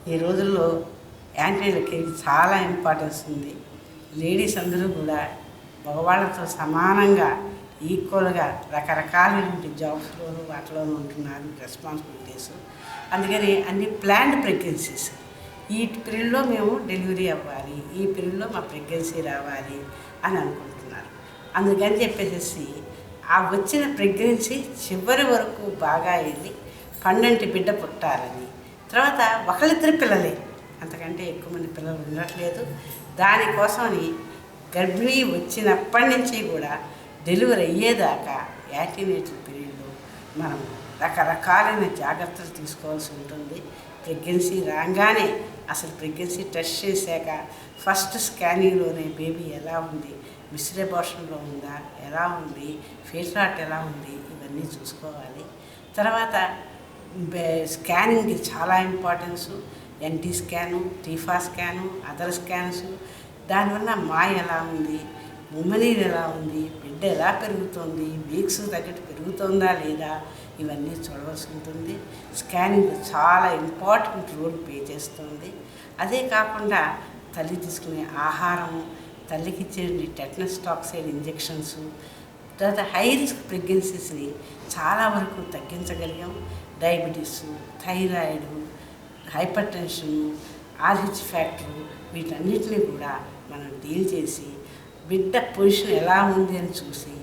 ఈ రోజుల్లో యాంటీలకి చాలా ఇంపార్టెన్స్ ఉంది. లేడీస్ అందరూ కూడా మగవాళ్ళతో సమానంగా ఈక్వల్గా రకరకాలైన జాబ్స్లోనూ వాటిలోనూ ఉంటున్నారు, రెస్పాన్సిబిలిటీస్. అందుకని అన్ని ప్లాన్డ్ ప్రెగ్నెన్సీస్. ఈ పీరియడ్లో మేము డెలివరీ అవ్వాలి, ఈ పీరియడ్లో మా ప్రెగ్నెన్సీ రావాలి అని అనుకుంటున్నారు. అందుకని చెప్పేసి ఆ వచ్చిన ప్రెగ్నెన్సీ చివరి వరకు బాగా వెళ్ళి పండంటి బిడ్డ పుట్టాలని, తర్వాత ఒకళ్ళిద్దరు పిల్లలే, అంతకంటే ఎక్కువ మంది పిల్లలు ఉండట్లేదు. దానికోసమని గర్భిణీ వచ్చినప్పటి నుంచి కూడా డెలివరీ అయ్యేదాకా యాంటీనేటల్ పీరియడ్లో మనం రకరకాలైన జాగ్రత్తలు తీసుకోవాల్సి ఉంటుంది. ప్రెగ్నెన్సీ రాగానే అసలు ప్రెగ్నెన్సీ టెస్ట్ చేశాక ఫస్ట్ స్కానింగ్లోనే బేబీ ఎలా ఉంది, మిస్డ్ అబార్షన్లో ఉందా, ఎలా ఉంది, ఫేస్ రాట్ ఎలా ఉంది, ఇవన్నీ చూసుకోవాలి. తర్వాత స్కానింగ్కి చాలా importance. NT scan, TIFFA scan, other scans. దానివల్ల మాయ ఎలా ఉంది, ఉమ్మనీరు ఎలా ఉంది, బిడ్డ ఎలా పెరుగుతోంది, వీక్స్ తగ్గట్టు పెరుగుతుందా లేదా, ఇవన్నీ చూడవలసి ఉంటుంది. స్కానింగ్ చాలా ఇంపార్టెంట్ రోల్ ప్లే చేస్తుంది. అదే కాకుండా తల్లి తీసుకునే ఆహారము, తల్లికి ఇచ్చే టెటనస్ టాక్సైడ్ ఇంజెక్షన్స్, తర్వాత హై రిస్క్ ప్రెగ్నెన్సీస్ని చాలా వరకు తగ్గించగలిగాం. Diabetes, thyroid, hypertension, Rh factor, వీటన్నిటిని కూడా మనం డీల్ చేసి బిడ్డ పొజిషన్ ఎలా ఉంది అని చూసి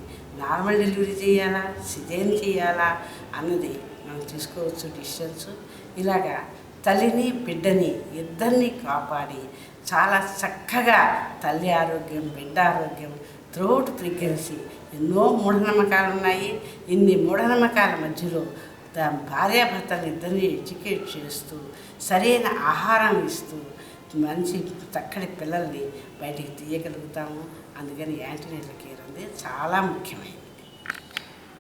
నార్మల్ డెలివరీ చేయాలా, సిజేరియన్ చేయాలా అన్నది మనం తీసుకోవచ్చు డిసిషన్స్. ఇలాగా తల్లిని బిడ్డని ఇద్దరిని కాపాడి చాలా చక్కగా తల్లి ఆరోగ్యం, బిడ్డ ఆరోగ్యం త్రూఅవుట్ ప్రెగ్నెన్సీ. ఎన్నో మూఢనమ్మకాలు ఉన్నాయి. ఇన్ని మూఢనమ్మకాల మధ్యలో భార్యాభర్తలు ఇద్దరిని ఎడ్యుకేట్ చేస్తూ సరైన ఆహారం ఇస్తూ మంచి చక్కటి పిల్లల్ని బయటికి తీయగలుగుతాము. అందుకని యాంటీనేటల్ కేర్ అనేది చాలా ముఖ్యమైనది.